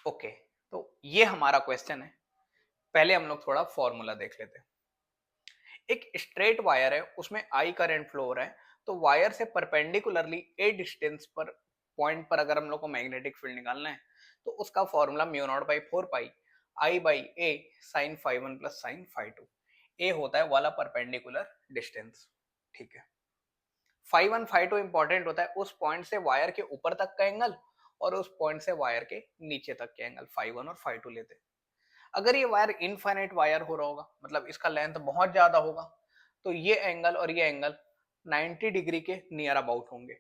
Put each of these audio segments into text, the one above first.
Okay, तो ये हमारा क्वेश्चन है। पहले हम लोग थोड़ा फॉर्मूला देख लेते हैं। एक स्ट्रेट वायर है, उसमें आई करंट फ्लो हो रहा है। तो वायर से परपेंडिकुलरली ए डिस्टेंस पर पॉइंट पर अगर हम लोग को मैग्नेटिक फील्ड निकालना है, तो उसका formula mu naught by 4 pi I by a sine five one plus sine five two. A होता है वाला परपेंडिकुलर डिस्टेंस, ठीक है। Five one five two important होता है उस पॉइंट से वायर के ऊपर तक का एंगल और उस पॉइंट से वायर के नीचे तक के एंगल, फाइव वन और फाइव टू लेते हैं। अगर ये वायर इनफाइनाइट वायर हो रहा होगा, मतलब इसका लेंथ बहुत ज्यादा होगा, तो ये एंगल और ये एंगल 90 डिग्री के नियर अबाउट होंगे।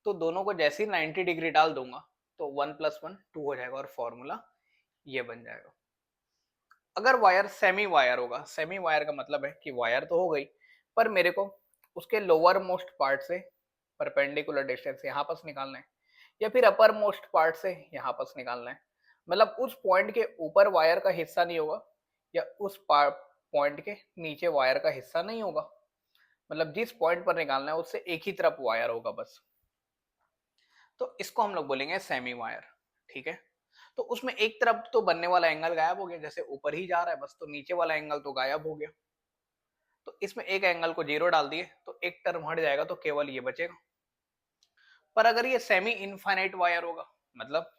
तो दोनों को जैसे ही 90 डिग्री डाल दूंगा तो 1 + 1 2 हो जाएगा और फॉर्मूला ये बन जाएगा। अगर वायर सेमी वायर होगा, सेमी वायर का मतलब है कि वायर तो हो गई, पर मेरे को उसके लोअर मोस्ट पार्ट से परपेंडिकुलर डिस्टेंस यहाँ पास निकालना है, या फिर अपर मोस्ट पार्ट से यहाँ पास निकालना है। मतलब उस पॉइंट के ऊपर वायर का हिस्सा नहीं होगा, या उस पॉइंट के नीचे वायर का हिस्सा नहीं होगा। मतलब जिस पॉइंट पर निकालना है उससे एक ही तरफ वायर होगा बस। तो इसको हम लोग बोलेंगे सेमी वायर, ठीक है। तो उसमें एक तरफ तो बनने वाला एंगल गायब हो गया, जैसे ऊपर ही जा रहा है बस, तो नीचे वाला एंगल तो गायब हो गया। तो इसमें एक एंगल को जीरो डाल दिए तो एक टर्म हट जाएगा, तो केवल ये बचेगा। पर अगर ये सेमी इनफाइनाइट वायर होगा, मतलब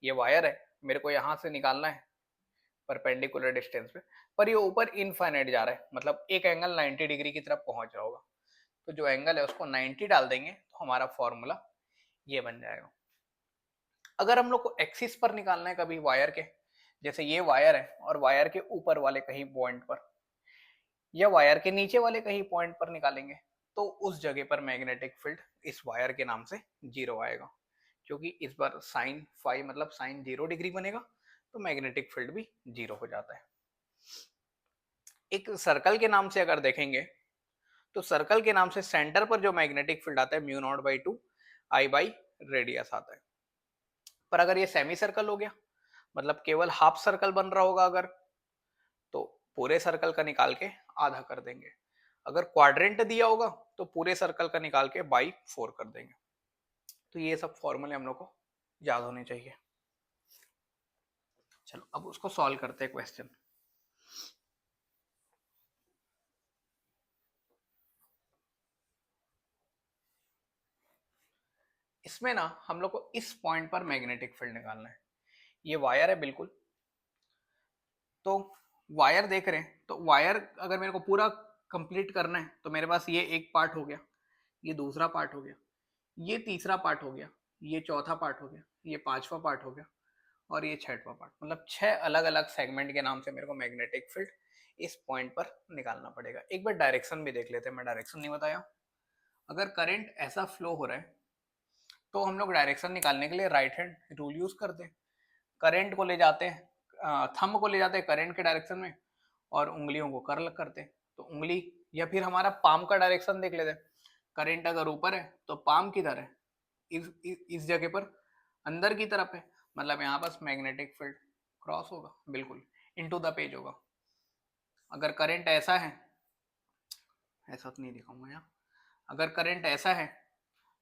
ये वायर है, मेरे को यहां से निकालना है परपेंडिकुलर डिस्टेंस पे, पर ये ऊपर इनफाइनाइट जा रहा है, मतलब एक एंगल 90 डिग्री की तरफ पहुंच रहा होगा। तो जो एंगल है उसको 90 डाल देंगे तो हमारा फॉर्मूला ये बन जाएगा। अगर हम लोग को एक्सिस पर निकालना है कभी वायर के, जैसे ये वायर है और वायर के ऊपर वाले कहीं पॉइंट पर या वायर के नीचे वाले कहीं पॉइंट पर निकालेंगे, तो उस जगह पर मैग्नेटिक फील्ड इस वायर के नाम से जीरो आएगा, क्योंकि इस बार साइन फाइव मतलब साइन 0 डिग्री बनेगा, तो मैग्नेटिक फील्ड भी जीरो हो जाता है। एक सर्कल के नाम से अगर देखेंगे, तो सर्कल के नाम से सेंटर पर जो मैग्नेटिक फील्ड आता है mu naught by two I by radius आता है। पर अगर ये सेमी सर्कल हो गया, मतलब केवल हाफ सर्कल बन रहा होगा अगर, तो पूरे सर्कल का निकाल के आधा कर देंगे। अगर क्वाड्रेंट दिया होगा तो पूरे सर्कल का निकाल के बाई 4 कर देंगे। तो ये सब फॉर्मूले हम लोग को याद होने चाहिए। चलो अब उसको सॉल्व करते हैं क्वेश्चन। इसमें ना हम लोग को इस पॉइंट पर मैग्नेटिक फील्ड निकालना है। ये वायर है बिल्कुल, तो वायर देख रहे हैं, तो वायर अगर मेरे को पूरा कंप्लीट करना है तो मेरे पास ये एक पार्ट हो गया, ये दूसरा पार्ट हो गया, ये तीसरा पार्ट हो गया, ये चौथा पार्ट हो गया, ये पांचवा पार्ट हो गया और ये छठवां पार्ट। मतलब 6 अलग अलग सेगमेंट के नाम से मेरे को मैग्नेटिक फील्ड इस पॉइंट पर निकालना पड़ेगा। एक बार डायरेक्शन भी देख लेते हैं, मैं डायरेक्शन नहीं बताया। अगर करंट ऐसा फ्लो हो रहा है तो हम लोग डायरेक्शन निकालने के लिए राइट हैंड रूल यूज करते हैं। करंट को ले जाते हैं, थंब को ले जाते हैं करंट के डायरेक्शन में और उंगलियों को कर्ल करते हैं। तो उंगली या फिर हमारा पाम का डायरेक्शन देख लेते हैं। करंट अगर ऊपर है तो पाम किधर है, इस जगह पर अंदर की तरफ है, मतलब यहाँ पास मैग्नेटिक फील्ड क्रॉस होगा, बिल्कुल इनटू द पेज होगा। अगर करंट ऐसा है, ऐसा तो नहीं दिखाऊंगा यहाँ, अगर करंट ऐसा है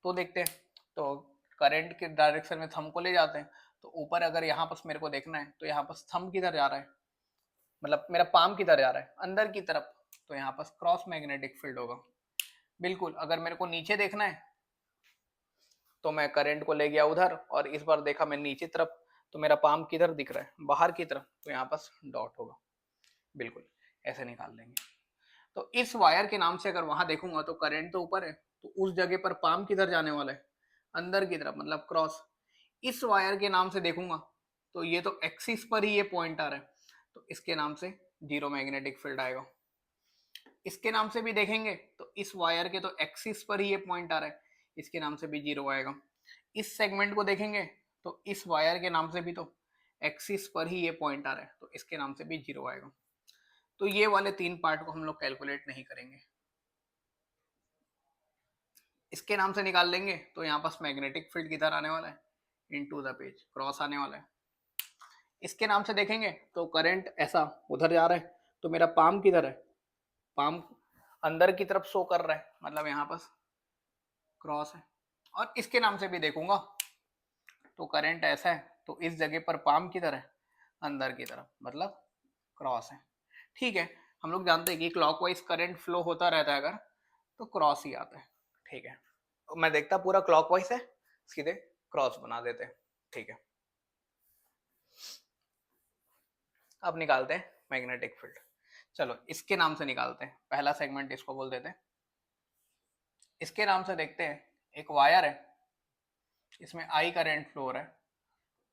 तो देखते हैं। तो करंट के डायरेक्शन में थंब को ले जाते हैं, तो ऊपर अगर यहाँ पास मेरे को देखना है तो यहाँ पास थंब किधर जा रहा है, मतलब मेरा पाम किधर जा रहा है, अंदर की तरफ, तो यहाँ पास क्रॉस मैग्नेटिक फील्ड होगा। बिल्कुल अगर मेरे को नीचे देखना है तो मैं करंट को ले गया उधर और इस बार देखा मैं नीचे तरफ, तो मेरा पाम किधर दिख रहा है, बाहर की तरफ, तो यहाँ पास डॉट होगा। बिल्कुल ऐसे निकाल लेंगे। तो इस वायर के नाम से अगर वहां देखूंगा तो करंट तो ऊपर है, तो उस जगह पर पाम किधर जाने वाला है, अंदर की तरफ, मतलब क्रॉस। इस वायर के नाम से देखूंगा तो ये तो एक्सिस पर ही ये पॉइंट आ रहा है, तो इसके नाम से जीरो मैग्नेटिक फील्ड आएगा। इसके नाम से भी देखेंगे तो इस वायर के तो एक्सिस पर ही ये पॉइंट आ रहा है, इसके नाम से भी जीरो आएगा। इस सेगमेंट को देखेंगे तो इस वायर के नाम से भी तो एक्सिस पर ही ये पॉइंट आ रहा है, तो इसके नाम से भी जीरो आएगा। तो ये वाले 3 पार्ट को हम लोग कैलकुलेट नहीं करेंगे, इसके नाम से निकाल लेंगे। तो यहाँ पास मैग्नेटिक फील्ड किधर आने वाला है, इनटू द पेज क्रॉस आने वाला है। इसके नाम से देखेंगे तो करंट ऐसा उधर जा रहा है, तो मेरा पाम किधर है, पाम अंदर की तरफ शो कर रहा है, मतलब यहाँ पास क्रॉस है। और इसके नाम से भी देखूंगा तो करंट ऐसा है, तो इस जगह पर पाम किधर है, अंदर की तरफ, मतलब क्रॉस है। ठीक है, हम लोग जानते हैं कि क्लॉकवाइज करंट फ्लो होता रहता है अगर, तो क्रॉस ही आता है। ठीक है, तो मैं देखता पूरा क्लॉकवाइज है, सीधे क्रॉस बना देते हैं। ठीक है, अब निकालते हैं मैग्नेटिक फील्ड। चलो इसके नाम से निकालते हैं, पहला सेगमेंट इसको बोल देते हैं। इसके नाम से देखते हैं, एक वायर है, इसमें आई करंट फ्लो हो रहा है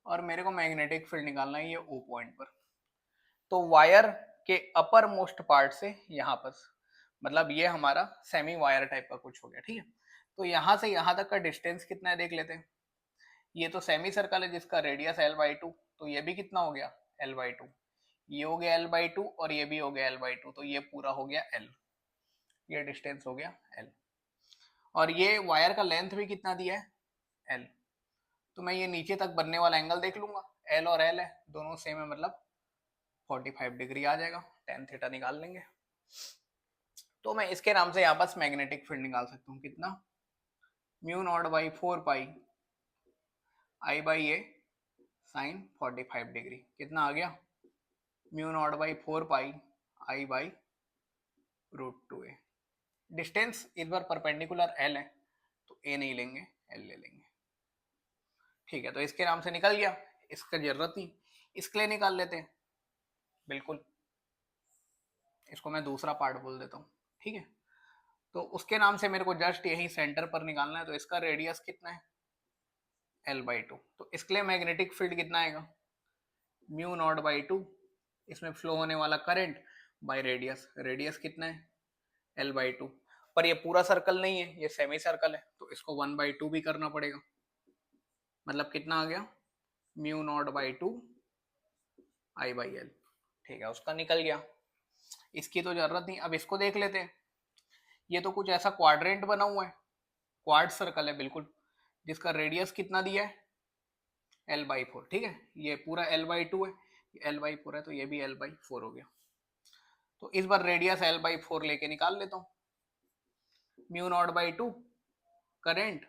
और मेरे को मैग्नेटिक फील्ड निकालना है ये ओ पॉइंट पर। तो वायर के अपर मोस्ट पार्ट से यहाँ पर, मतलब ये हमारा सेमी वायर टाइप का कुछ हो गया। ठीक है, तो यहाँ से यहाँ तक का डिस्टेंस कितना है देख लेते हैं। ये तो सेमी सर्कल है जिसका रेडियस L/2, तो ये भी कितना हो गया L/2, ये हो गया L/2 और ये भी हो गया L/2, तो ये पूरा हो गया L, ये डिस्टेंस हो गया L। और ये वायर का लेंथ भी कितना दिया है L, तो मैं ये नीचे तक बनने वाला एंगल देख लूंगा, L और L है दोनों सेम है, मतलब 45 डिग्री आ जाएगा, tan थीटा निकाल लेंगे। तो मैं इसके नाम से यहाँ पर मैग्नेटिक फील्ड निकाल सकता हूँ, कितना, mu naught by 4 pi I by a sine 45 degree, कितना आ गया, mu naught by 4 pi I by √2a। Distance इस बार परपेंडिकुलर L है तो A नहीं लेंगे, L ले लेंगे। ठीक है, तो इसके नाम से निकल गया, इसका जरूरत नहीं, इसके लिए निकाल लेते हैं। बिल्कुल, इसको मैं दूसरा पार्ट बोल देता हूँ। ठीक है, तो उसके नाम से मेरे को जस्ट यही सेंटर पर निकालना है, तो इसका रेडियस कितना है L/2, तो इसके लिए मैग्नेटिक फील्ड कितना आएगा, म्यू नॉट बाई 2, इसमें फ्लो होने वाला करंट बाई रेडियस, रेडियस कितना है L/2, पर ये पूरा सर्कल नहीं है, ये सेमी सर्कल है, तो इसको 1/2 भी करना पड़ेगा, मतलब कितना आ गया, mu naught by 2 I by L. ठीक है, उसका निकल गया, इसकी तो जरूरत नहीं। अब इसको देख लेते हैं, ये तो कुछ ऐसा क्वाड्रेंट बना हुआ है, क्वाड सर्कल है बिल्कुल, जिसका रेडियस कितना दिया है L/4। ठीक है, ये पूरा L/2 है, L/4 है, तो ये भी L/4 हो गया। तो इस बार रेडियस L/4 लेके निकाल लेता हूँ, mu naught by 2 current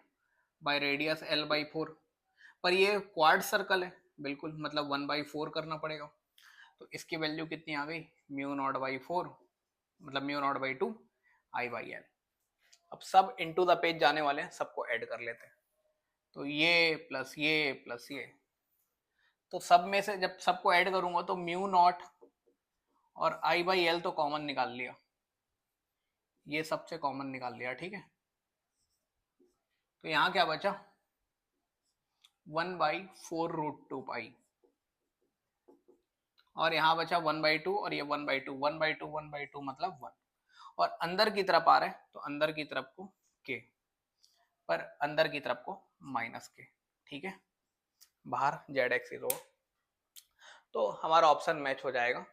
by radius L/4, पर ये क्वाड सर्कल है बिल्कुल, मतलब 1/4 करना पड़ेगा, तो इसकी वैल्यू कितनी आ गई, म्यू नॉट बाई 4, मतलब mu naught by 2 I by L. अब सब इनटू द पेज जाने वाले हैं, सबको ऐड कर लेते हैं, तो ये प्लस ये प्लस ये, तो सब में से जब सबको ऐड करूंगा तो म्यू नॉट और आई बाई एल तो कॉमन निकाल लिया, ये सबसे कॉमन निकाल लिया। ठीक है, तो यहाँ क्या बचा, 1/4 √2 पाई, और यहाँ बचा 1/2 और ये 1/2, 1/2 1/2 मतलब 1, और अंदर की तरफ आ रहा है तो अंदर की तरफ को k, पर अंदर की तरफ को -k। ठीक है, बाहर जेड एक्सिस हो, तो हमारा ऑप्शन मैच हो जाएगा,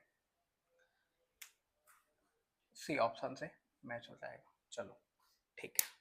सी ऑप्शन से मैच हो जाएगा। चलो ठीक है।